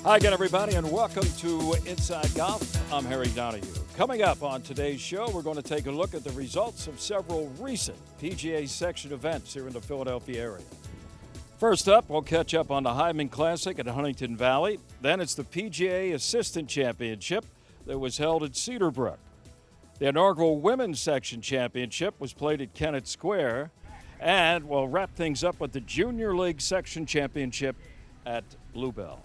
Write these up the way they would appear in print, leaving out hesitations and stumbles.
Hi again, everybody, and welcome to Inside Golf. I'm Harry Donahue. Coming up on today's show, we're going to take a look at the results of several recent PGA section events here in the Philadelphia area. First up, we'll catch up on the Hyman Classic at Huntington Valley. Then it's the PGA Assistant Championship that was held at Cedarbrook. The inaugural Women's Section Championship was played at Kennett Square. And we'll wrap things up with the Junior League Section Championship at Bluebell.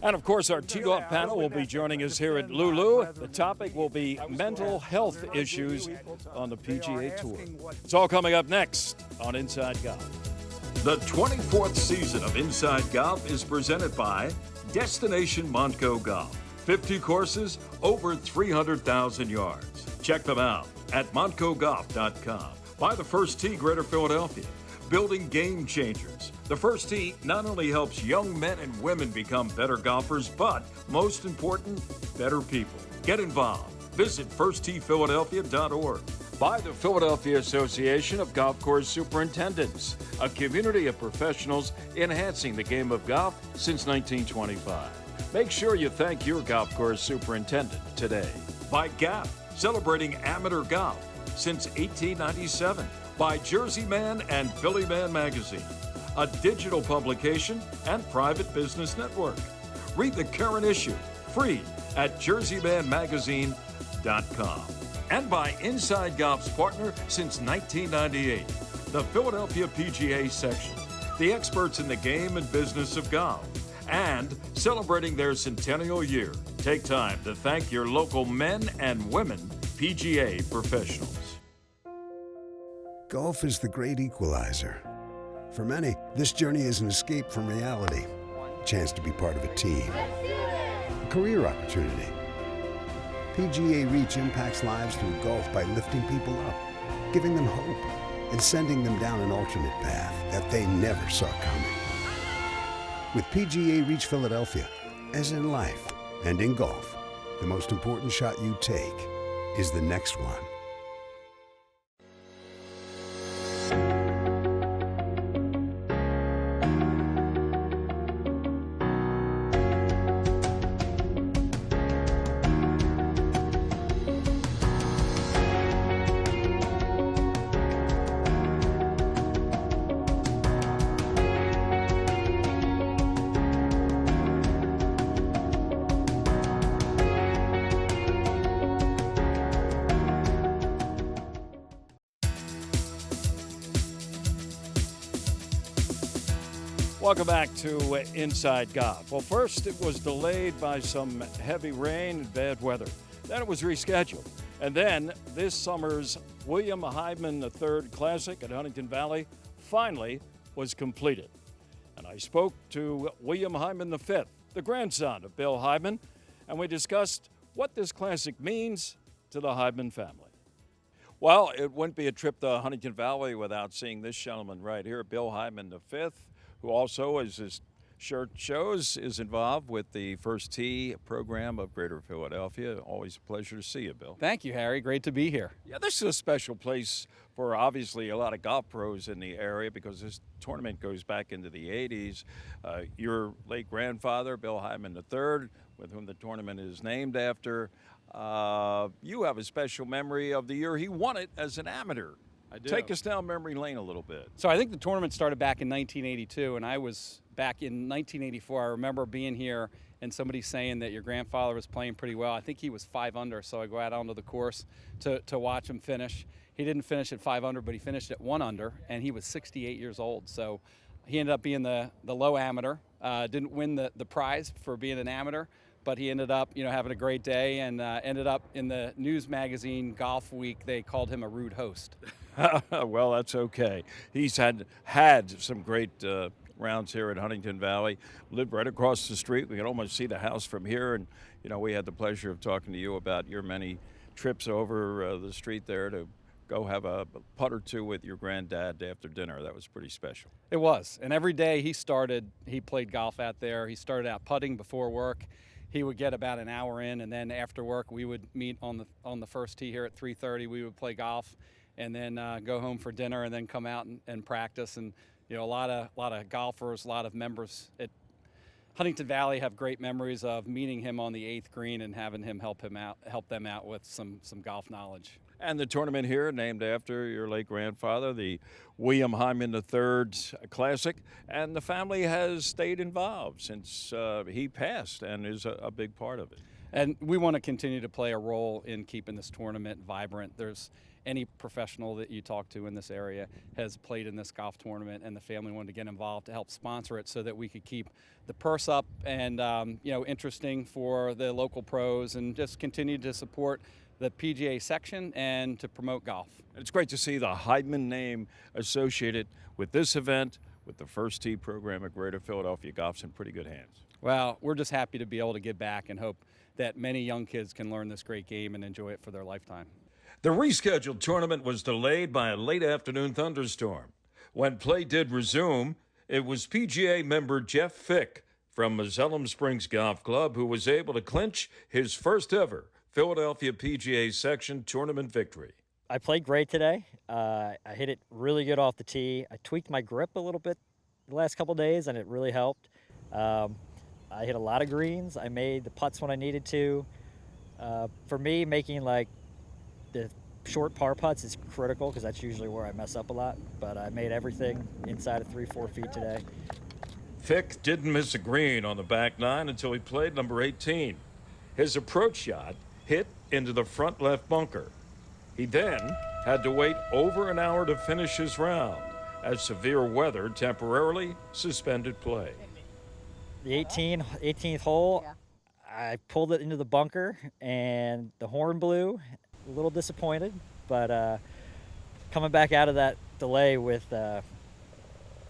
And, of course, our tee-off panel will be joining us here at Lulu. The topic will be mental health issues on the PGA Tour. It's all coming up next on Inside Golf. The 24th season of Inside Golf is presented by Destination Montco Golf. 50 courses, over 300,000 yards. Check them out at montcogolf.com. By the First Tee, Greater Philadelphia. Building game changers. The First Tee not only helps young men and women become better golfers, but, most important, better people. Get involved. Visit firstteephiladelphia.org. By the Philadelphia Association of Golf Course Superintendents, a community of professionals enhancing the game of golf since 1925. Make sure you thank your golf course superintendent today. By Gap, celebrating amateur golf since 1897. By Jersey Man and Philly Man Magazine, a digital publication and private business network. Read the current issue, free, at jerseymanmagazine.com. And by Inside Golf's partner since 1998, the Philadelphia PGA Section, the experts in the game and business of golf. And celebrating their centennial year, take time to thank your local men and women PGA professionals. Golf is the great equalizer. For many, this journey is an escape from reality, a chance to be part of a team, a career opportunity. PGA Reach impacts lives through golf by lifting people up, giving them hope, and sending them down an alternate path that they never saw coming. With PGA Reach Philadelphia, as in life and in golf, the most important shot you take is the next one. Welcome back to Inside Golf. Well, first it was delayed by some heavy rain and bad weather. Then it was rescheduled. And then this summer's William Hyman III Classic at Huntington Valley finally was completed. And I spoke to William Hyman V, the grandson of Bill Hyman, and we discussed what this classic means to the Hyman family. Well, it wouldn't be a trip to Huntington Valley without seeing this gentleman right here, Bill Hyman V, who also, as his shirt shows, is involved with the First Tee program of Greater Philadelphia. Always a pleasure to see you, Bill. Thank you, Harry. Great to be here. Yeah, this is a special place for obviously a lot of golf pros in the area because this tournament goes back into the 80s. Your late grandfather, Bill Hyman III, with whom the tournament is named after, you have a special memory of the year he won it as an amateur. I do. Take us down memory lane a little bit. So I think the tournament started back in 1982, and I was back in 1984. I remember being here and somebody saying that your grandfather was playing pretty well. I think he was 5 under, so I go out onto the course to watch him finish. He didn't finish at 5 under, but he finished at 1 under, and he was 68 years old. So he ended up being the low amateur. Didn't win the prize for being an amateur, but he ended up, having a great day and ended up in the news magazine Golf Week. They called him a rude host. Well, that's okay. He's had some great rounds here at Huntington Valley. Lived right across the street. We can almost see the house from here. And, we had the pleasure of talking to you about your many trips over the street there to go have a putt or two with your granddad after dinner. That was pretty special. It was. And every day he played golf out there. He started out putting before work. He would get about an hour in, and then after work we would meet on the first tee here at 3:30. We would play golf, and then go home for dinner, and then come out and practice. And a lot of golfers, a lot of members at Huntington Valley have great memories of meeting him on the 8th green and having him help them out with some golf knowledge. And the tournament here, named after your late grandfather, the William Hyman III Classic, and the family has stayed involved since he passed and is a big part of it. And we want to continue to play a role in keeping this tournament vibrant. There's any professional that you talk to in this area has played in this golf tournament, and the family wanted to get involved to help sponsor it so that we could keep the purse up and interesting for the local pros, and just continue to support the PGA section and to promote golf. It's great to see the Hyman name associated with this event, with the First Tee program at Greater Philadelphia. Golf's in pretty good hands. Well, we're just happy to be able to give back and hope that many young kids can learn this great game and enjoy it for their lifetime. The rescheduled tournament was delayed by a late afternoon thunderstorm. When play did resume, it was PGA member Jeff Fick from Mazellum Springs Golf Club who was able to clinch his first ever Philadelphia PGA section tournament victory. I played great today. I hit it really good off the tee. I tweaked my grip a little bit the last couple days, and it really helped. I hit a lot of greens. I made the putts when I needed to. For me, making like the short par putts is critical because that's usually where I mess up a lot. But I made everything inside of 3-4 feet today. Fick didn't miss a green on the back nine until he played number 18. His approach shot hit into the front left bunker. He then had to wait over an hour to finish his round as severe weather temporarily suspended play. The 18th hole, I pulled it into the bunker and the horn blew. A little disappointed, but coming back out of that delay with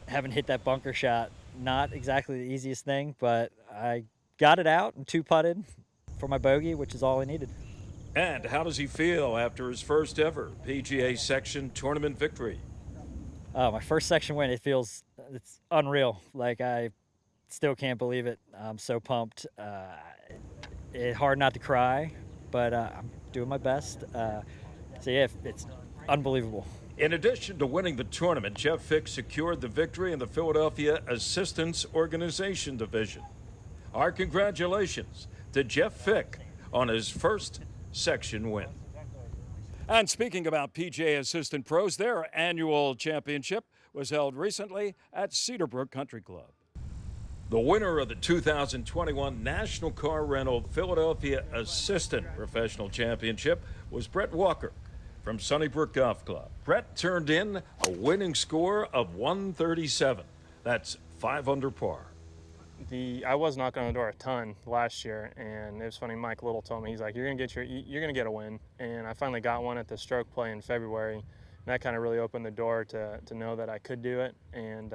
having hit that bunker shot, not exactly the easiest thing, but I got it out and two-putted for my bogey, which is all I needed. And how does he feel after his first ever PGA section tournament victory? My first section win, it's unreal. Like, I still can't believe it. I'm so pumped. It's hard not to cry, but I'm doing my best. So yeah, it's unbelievable. In addition to winning the tournament, Jeff Fick secured the victory in the Philadelphia Assistance Organization Division. Our congratulations to Jeff Fick on his first section win. And speaking about PGA Assistant Pros, their annual championship was held recently at Cedarbrook Country Club. The winner of the 2021 National Car Rental Philadelphia Assistant Professional Championship was Brett Walker from Sunnybrook Golf Club. Brett turned in a winning score of 137. That's 5 under par. I was knocking on the door a ton last year, and it was funny. Mike Little told me, he's like, "You're gonna get a win," and I finally got one at the stroke play in February, and that kind of really opened the door to know that I could do it. And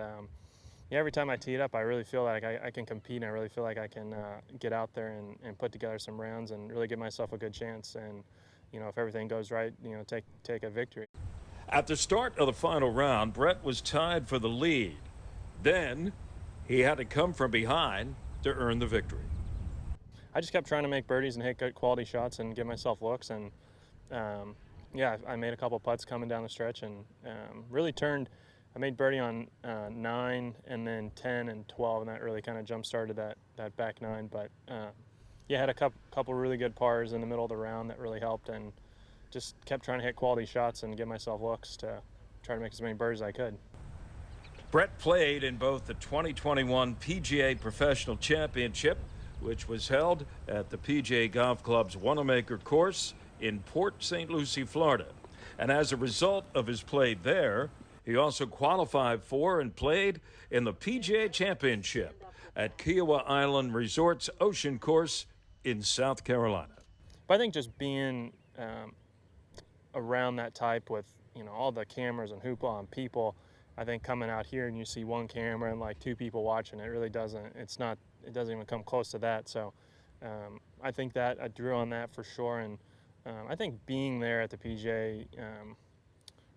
yeah, every time I tee it up, I really feel like I can compete, and I really feel like I can get out there and put together some rounds and really give myself a good chance. And if everything goes right, take a victory. At the start of the final round, Brett was tied for the lead. Then he had to come from behind to earn the victory. I just kept trying to make birdies and hit good quality shots and give myself looks. And yeah, I made a couple putts coming down the stretch and really turned. I made birdie on 9 and then 10 and 12, and that really kind of jump-started that back 9. But yeah, had a couple really good pars in the middle of the round that really helped, and just kept trying to hit quality shots and give myself looks to try to make as many birdies as I could. Brett played in both the 2021 PGA Professional Championship, which was held at the PGA Golf Club's Wanamaker course in Port St. Lucie, Florida. And as a result of his play there, he also qualified for and played in the PGA Championship at Kiowa Island Resort's Ocean Course in South Carolina. But I think just being around that type with all the cameras and hoopla and people, I think coming out here and you see one camera and like 2 people watching, it really doesn't even come close to that. So I think that I drew on that for sure. And I think being there at the PGA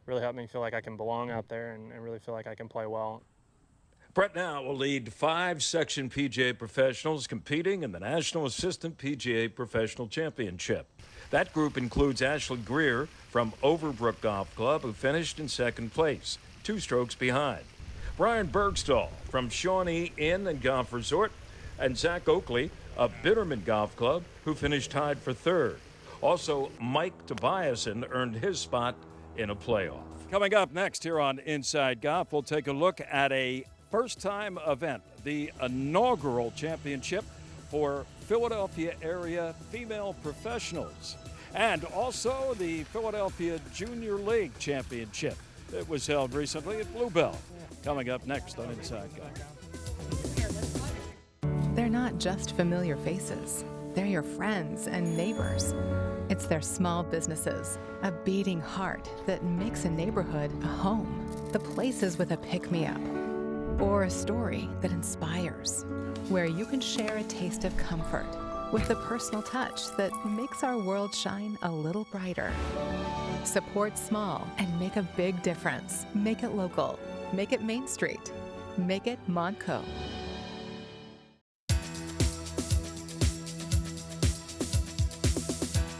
really helped me feel like I can belong out there and really feel like I can play well. Brett now will lead 5 section PGA professionals competing in the National Assistant PGA Professional Championship. That group includes Ashley Greer from Overbrook Golf Club, who finished in 2nd place, 2 strokes behind. Brian Bergstall from Shawnee Inn and Golf Resort and Zach Oakley of Bitterman Golf Club, who finished tied for third. Also, Mike Tobiasen earned his spot in a playoff. Coming up next here on Inside Golf, we'll take a look at a first-time event, the inaugural championship for Philadelphia area female professionals, and also the Philadelphia Junior League Championship that was held recently at Bluebell. Coming up next on Inside Golf. They're not just familiar faces. They're your friends and neighbors. It's their small businesses, a beating heart that makes a neighborhood a home. The places with a pick-me-up or a story that inspires, where you can share a taste of comfort with a personal touch that makes our world shine a little brighter. Support small and make a big difference. Make it local. Make it Main Street. Make it Montco.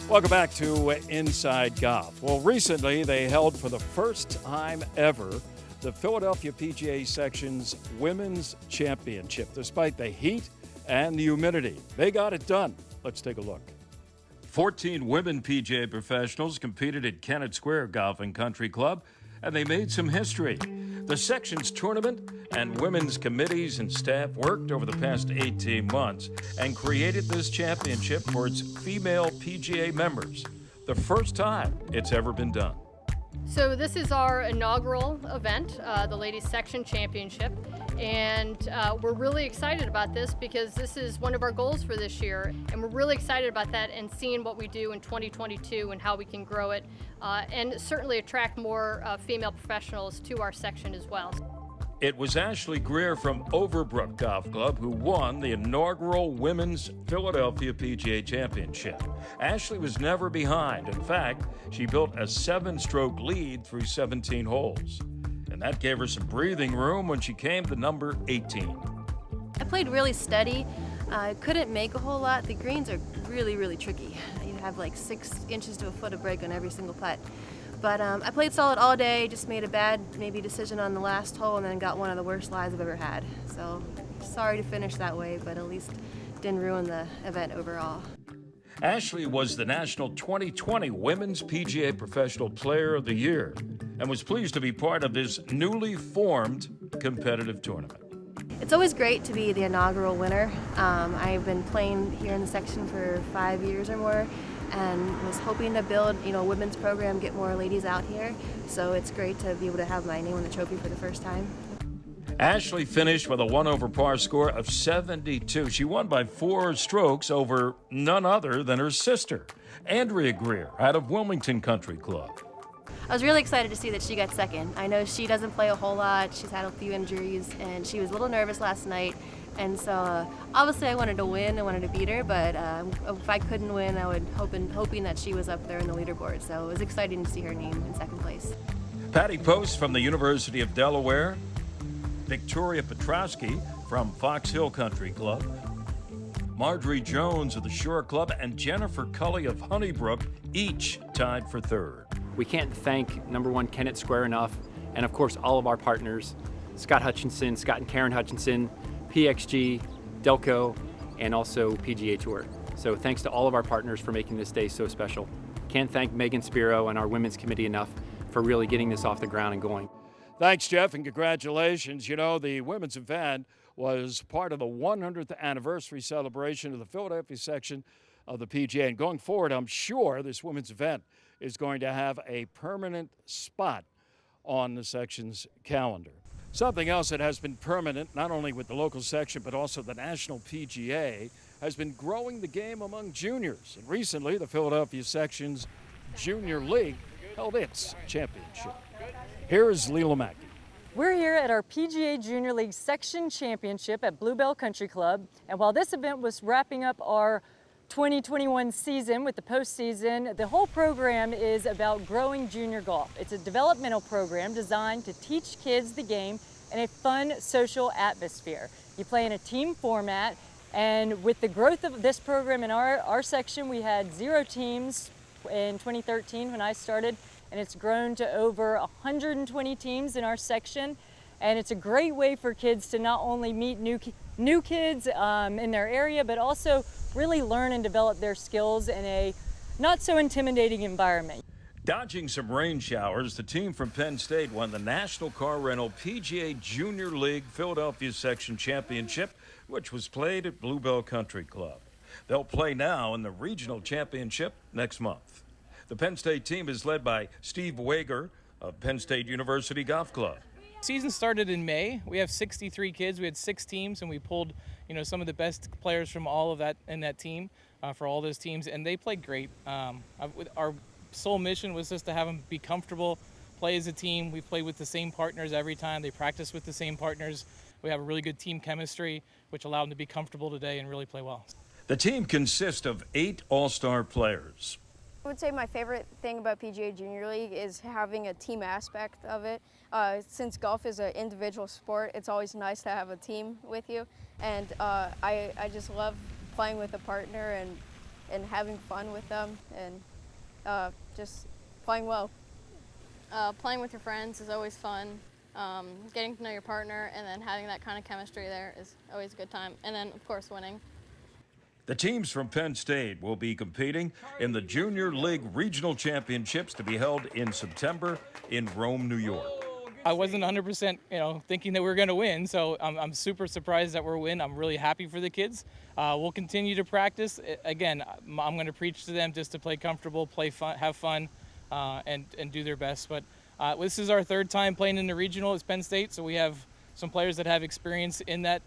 Welcome back to Inside Golf. Well, recently they held for the first time ever the Philadelphia PGA Section's Women's Championship. Despite the heat and the humidity, they got it done. Let's take a look. 14 women PGA professionals competed at Kennett Square Golf and Country Club, and they made some history. The section's tournament and women's committees and staff worked over the past 18 months and created this championship for its female PGA members. The first time it's ever been done. So this is our inaugural event, the Ladies Section Championship, and we're really excited about this because this is one of our goals for this year, and we're really excited about that and seeing what we do in 2022 and how we can grow it, and certainly attract more female professionals to our section as well. It was Ashley Greer from Overbrook Golf Club who won the inaugural Women's Philadelphia PGA Championship. Ashley was never behind. In fact, she built a 7-stroke lead through 17 holes. And that gave her some breathing room when she came to number 18. I played really steady. I couldn't make a whole lot. The greens are really, really tricky. You have like 6 inches to a foot of break on every single putt. But I played solid all day, just made a bad decision on the last hole and then got one of the worst lies I've ever had. So sorry to finish that way, but at least didn't ruin the event overall. Ashley was the National 2020 Women's PGA Professional Player of the Year and was pleased to be part of this newly formed competitive tournament. It's always great to be the inaugural winner. I've been playing here in the section for 5 years or more, and was hoping to build, a women's program, get more ladies out here. So it's great to be able to have my name on the trophy for the first time. Ashley finished with a 1-over par score of 72. She won by 4 strokes over none other than her sister, Andrea Greer, out of Wilmington Country Club. I was really excited to see that she got second. I know she doesn't play a whole lot. She's had a few injuries, and she was a little nervous last night. And so obviously I wanted to win, I wanted to beat her, but if I couldn't win, I would hoping that she was up there in the leaderboard. So it was exciting to see her name in second place. Patty Post from the University of Delaware, Victoria Petrowski from Fox Hill Country Club, Marjorie Jones of the Shore Club, and Jennifer Cully of Honeybrook, each tied for third. We can't thank, number one, Kennett Square enough, and of course all of our partners, Scott Hutchinson, Scott and Karen Hutchinson, PXG, Delco, and also PGA Tour. So thanks to all of our partners for making this day so special. Can't thank Megan Spiro and our women's committee enough for really getting this off the ground and going. Thanks, Jeff, and congratulations. The women's event was part of the 100th anniversary celebration of the Philadelphia section of the PGA. And going forward, I'm sure this women's event is going to have a permanent spot on the section's calendar. Something else that has been permanent, not only with the local section, but also the National PGA, has been growing the game among juniors. And recently, the Philadelphia section's Junior League held its championship. Here is Leela Mackey. We're here at our PGA Junior League Section Championship at Bluebell Country Club. And while this event was wrapping up our 2021 season with the postseason, the whole program is about growing junior golf. It's a developmental program designed to teach kids the game in a fun social atmosphere. You play in a team format, and with the growth of this program in our section, we had 0 teams in 2013 when I started, and it's grown to over 120 teams in our section. And it's a great way for kids to not only meet new kids in their area, but also really learn and develop their skills in a not so intimidating environment. Dodging some rain showers, the team from Penn State won the National Car Rental PGA Junior League Philadelphia Section Championship, which was played at Bluebell Country Club. They'll play now in the Regional Championship next month. The Penn State team is led by Steve Wager of Penn State University Golf Club. Season started in May. We have 63 kids. We had 6 teams, and we pulled, some of the best players from all of that in that team for all those teams, and they played great. Our sole mission was just to have them be comfortable, play as a team. We played with the same partners every time. They practice with the same partners. We have a really good team chemistry, which allowed them to be comfortable today and really play well. The team consists of 8 all-star players. I would say my favorite thing about PGA Junior League is having a team aspect of it. Since golf is an individual sport, it's always nice to have a team with you. And I just love playing with a partner and having fun with them and just playing well. Playing with your friends is always fun. Getting to know your partner and then having that kind of chemistry there is always a good time. And then, of course, winning. The teams from Penn State will be competing in the Junior League Regional Championships to be held in September in Rome, New York. I wasn't 100%, thinking that we were going to win, so I'm super surprised that we're winning. I'm really happy for the kids. We'll continue to practice. Again, I'm going to preach to them just to play comfortable, play fun, have fun, and do their best. But this is our 3rd time playing in the regional at Penn State, so we have some players that have experience in that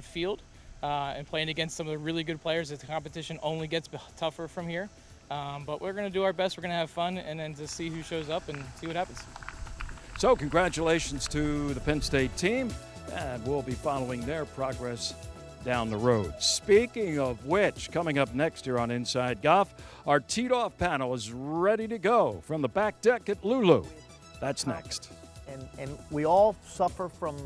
field. And playing against some of the really good players, the competition only gets tougher from here. But we're going to do our best. We're going to have fun and then just see who shows up and see what happens. So congratulations to the Penn State team, and we'll be following their progress down the road. Speaking of which, coming up next here on Inside Golf, our teed-off panel is ready to go from the back deck at Lulu. That's next. And we all suffer from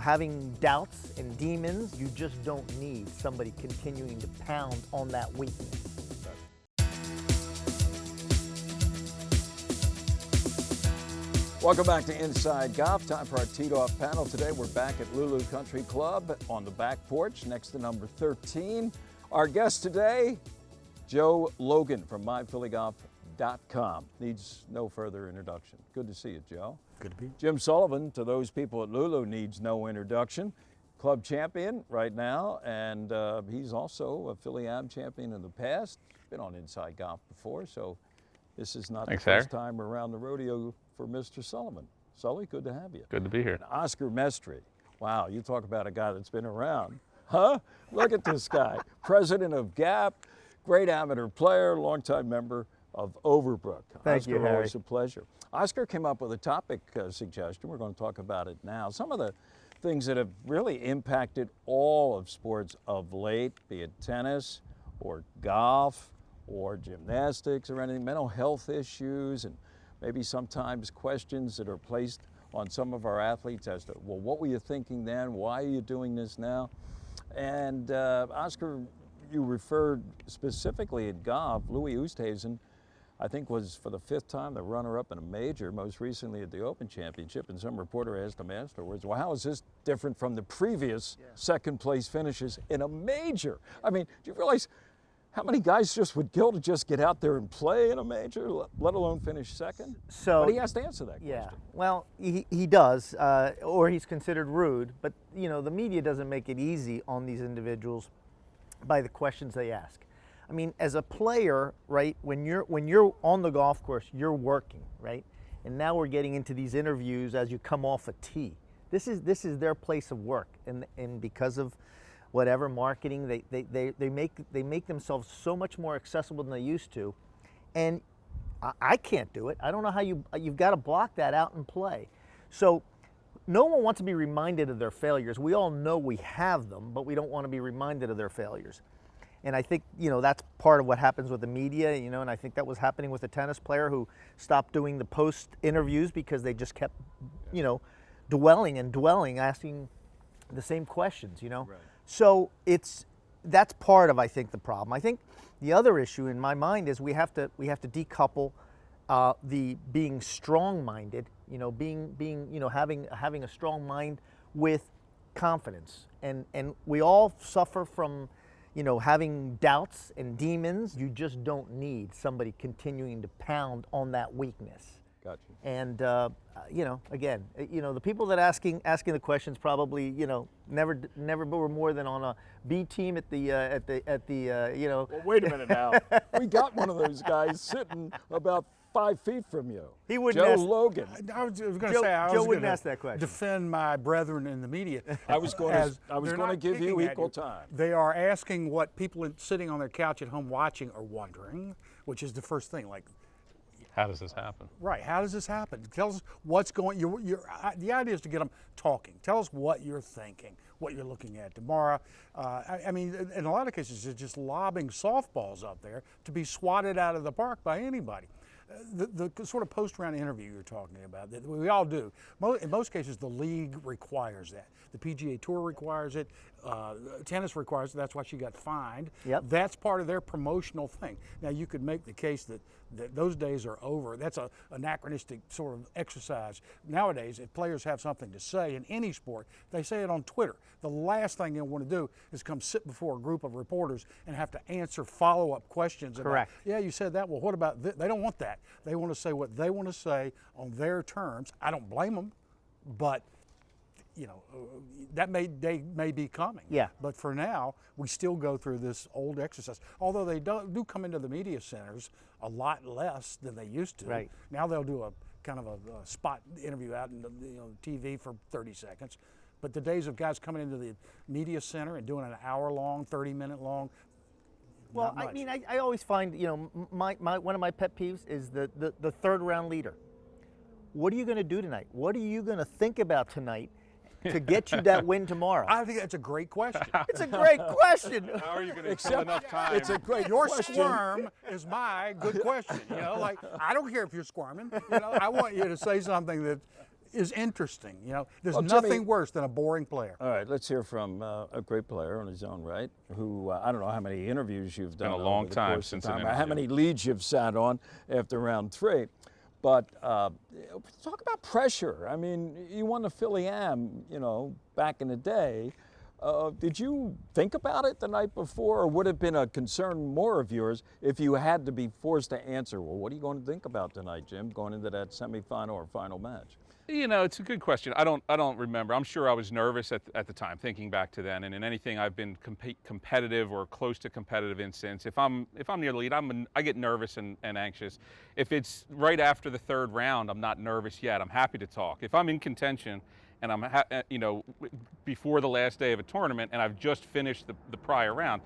having doubts and demons. You just don't need somebody continuing to pound on that weakness. Welcome back to Inside Golf. Time for our teed-off panel. Today we're back at Lulu Country Club on the back porch next to number 13. Our guest today, Joe Logan from MyPhillyGolf.com. Needs no further introduction. Good to see you, Joe. Good to be. Jim Sullivan, to those people at Lulu, needs no introduction. Club champion right now, and he's also a Philly Am champion in the past. Been on Inside Golf before, so this is not the first time around the rodeo for Mr. Sullivan. Sully, good to have you. Good to be here. And Oscar Mestri. Wow, you talk about a guy that's been around. Huh? Look at this guy. President of GAP, great amateur player, longtime member of Overbrook. Thank you, Harry. Always a pleasure. Oscar came up with a topic suggestion. We're going to talk about it now. Some of the things that have really impacted all of sports of late, be it tennis or golf or gymnastics or anything, mental health issues, and maybe sometimes questions that are placed on some of our athletes as to, well, what were you thinking then? Why are you doing this now? And Oscar, you referred specifically at golf. Louis Oosthuizen, I think, was for the 5th time the runner-up in a major, most recently at the Open Championship, and some reporter asked him afterwards, well, how is this different from the previous second-place finishes in a major? I mean, do you realize how many guys just would kill to just get out there and play in a major, let alone finish second? So, but he has to answer that question. Yeah, well, he does, or he's considered rude, but the media doesn't make it easy on these individuals by the questions they ask. I mean, as a player, right, when you're on the golf course, you're working, right? And now we're getting into these interviews as you come off a tee. This is their place of work, and because of whatever marketing, they make themselves so much more accessible than they used to, and I can't do it. I don't know how you've got to block that out and play. So no one wants to be reminded of their failures. We all know we have them, but we don't want to be reminded of their failures. And I think, that's part of what happens with the media, and I think that was happening with a tennis player who stopped doing the post interviews because they just kept, dwelling, asking the same questions, Right. So that's part of, I think, the problem. I think the other issue in my mind is we have to decouple the being strong-minded You know, having a strong mind with confidence, and we all suffer from, having doubts and demons. You just don't need somebody continuing to pound on that weakness. Gotcha. And again, the people that asking the questions probably, never were more than on a B team at the Well, wait a minute now. We got one of those guys sitting about 5 feet from you. He wouldn't Joe ask, Logan. I was going to say, I Joe was wouldn't going ask that question. to defend my brethren in the media. I was going they're to not give you picking at equal time. They are asking what people sitting on their couch at home watching are wondering, which is the first thing. Like, how does this happen? right? How does this happen? Tell us what's going. The idea is to get them talking. Tell us what you're thinking, what you're looking at tomorrow. I mean, in a lot of cases, it's just lobbing softballs up there to be swatted out of the park by anybody. The sort of post-round interview you're talking about, that we all do. In most cases, the league requires that. The PGA Tour requires it. Tennis requires it. That's why she got fined. Yep. That's part of their promotional thing. Now, you could make the case that those days are over. That's an anachronistic sort of exercise. Nowadays, if players have something to say in any sport, they say it on Twitter. The last thing they want to do is come sit before a group of reporters and have to answer follow-up questions. Correct. About, yeah, you said that. Well, what about this? They don't want that. They want to say what they want to say on their terms. I don't blame them, but that day may be coming. Yeah. But for now, we still go through this old exercise. Although they do come into the media centers a lot less than they used to. Right. Now they'll do a kind of a spot interview out in the TV for 30 seconds. But the days of guys coming into the media center and doing an hour-long, 30-minute long. Well, I mean, I always find, one of my pet peeves is the third round leader. What are you going to do tonight? What are you going to think about tonight to get you that win tomorrow? I think that's a great question. It's a great question. How are you going to accept enough time? It's a great Your question. squirm is my good question. Like, I don't care if you're squirming. I want you to say something that is interesting. There's nothing worse than a boring player. All right, let's hear from a great player on his own right, who I don't know how many interviews you've done. Been a long over the time course of since an how interview. many leads you've sat on after round 3. But talk about pressure. I mean, you won the Philly Am, back in the day. Did you think about it the night before, or would it have been a concern more of yours if you had to be forced to answer, well, what are you going to think about tonight, Jim, going into that semifinal or final match? It's a good question. I don't remember. I'm sure I was nervous at the time, thinking back to then. And in anything I've been competitive or close to competitive in since, if I'm near the lead, I get nervous and anxious. If it's right after the third round, I'm not nervous yet. I'm happy to talk. If I'm in contention and I'm before the last day of a tournament and I've just finished the prior round,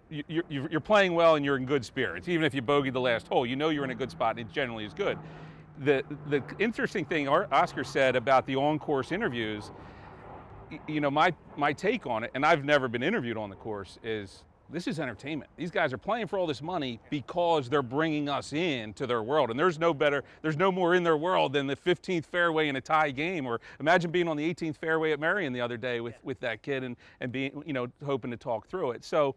you're playing well and you're in good spirits. Even if you bogeyed the last hole, you're in a good spot and it generally is good. The interesting thing Oscar said about the on-course interviews, my take on it, and I've never been interviewed on the course, is this is entertainment. These guys are playing for all this money because they're bringing us into their world, and there's no more in their world than the 15th fairway in a tie game. Or imagine being on the 18th fairway at Marion the other day with that kid and being hoping to talk through it. So,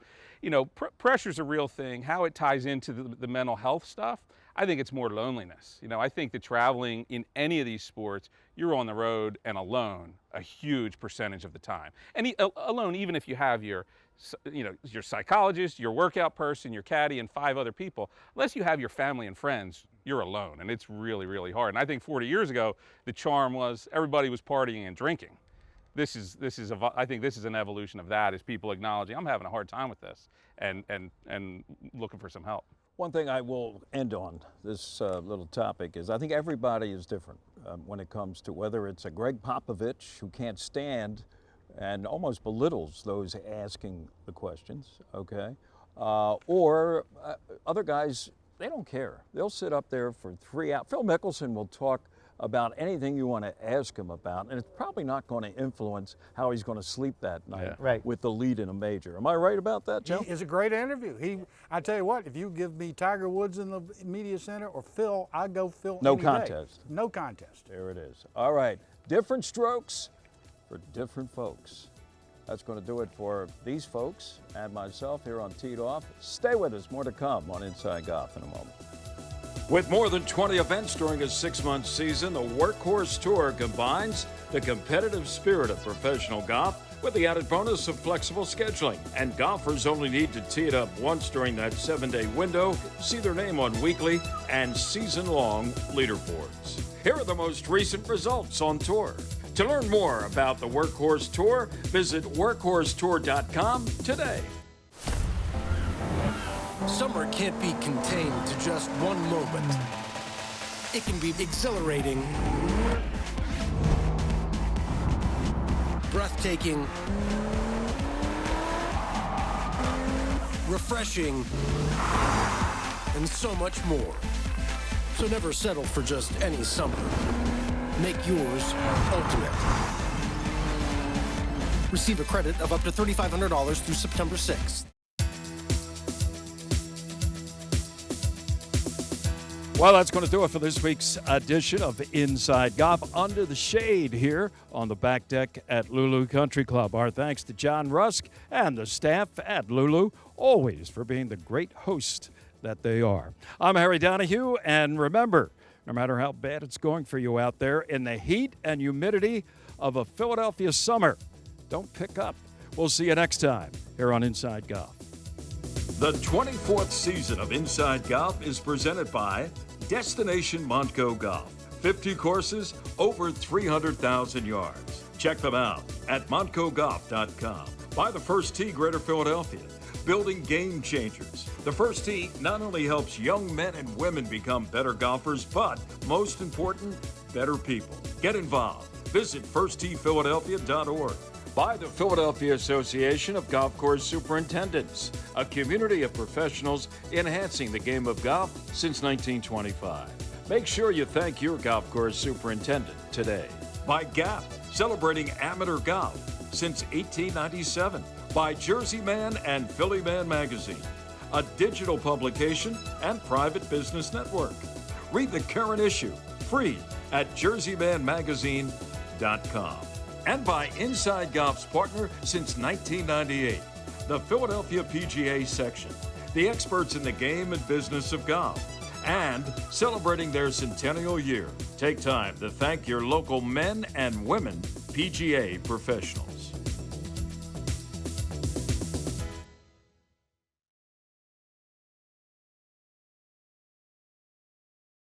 pressure's a real thing. How it ties into the mental health stuff, I think it's more loneliness. I think that traveling in any of these sports, you're on the road and alone a huge percentage of the time. And alone, even if you have your psychologist, your workout person, your caddy, and 5 other people, unless you have your family and friends, you're alone. And it's really, really hard. And I think 40 years ago, the charm was everybody was partying and drinking. I think this is an evolution of that, is people acknowledging I'm having a hard time with this and looking for some help. One thing I will end on this little topic is I think everybody is different when it comes to whether it's a Greg Popovich who can't stand and almost belittles those asking the questions, okay? Or other guys, they don't care. They'll sit up there for 3 hours. Phil Mickelson will talk about anything you want to ask him about, and it's probably not going to influence how he's going to sleep that night with the lead in a major. Am I right about that, Joe? It's a great interview. I tell you what, if you give me Tiger Woods in the media center or Phil, I'd go Phil No any contest. day. No contest. There it is. All right, different strokes for different folks. That's going to do it for these folks and myself here on Teed Off. Stay with us. More to come on Inside Golf in a moment. With more than 20 events during a 6-month season, the Workhorse Tour combines the competitive spirit of professional golf with the added bonus of flexible scheduling. And golfers only need to tee it up once during that 7-day window, see their name on weekly and season-long leaderboards. Here are the most recent results on tour. To learn more about the Workhorse Tour, visit workhorsetour.com today. Summer can't be contained to just one moment. It can be exhilarating, breathtaking, refreshing, and so much more. So never settle for just any summer. Make yours ultimate. Receive a credit of up to $3,500 through September 6th. Well, that's going to do it for this week's edition of Inside Golf Under the Shade here on the back deck at Lulu Country Club. Our thanks to John Rusk and the staff at Lulu, always for being the great host that they are. I'm Harry Donahue, and remember, no matter how bad it's going for you out there, in the heat and humidity of a Philadelphia summer, don't pick up. We'll see you next time here on Inside Golf. The 24th season of Inside Golf is presented by Destination Montco Golf. 50 courses, over 300,000 yards. Check them out at montcogolf.com. By the First Tee Greater Philadelphia, building game changers. The First Tee not only helps young men and women become better golfers, but most important, better people. Get involved. Visit firstteephiladelphia.org. By the Philadelphia Association of Golf Course Superintendents, a community of professionals enhancing the game of golf since 1925. Make sure you thank your golf course superintendent today. By Gap, celebrating amateur golf since 1897. By Jersey Man and Philly Man Magazine, a digital publication and private business network. Read the current issue, free, at jerseymanmagazine.com. And by Inside Golf's partner since 1998, the Philadelphia PGA section, the experts in the game and business of golf, and celebrating their centennial year. Take time to thank your local men and women PGA professionals.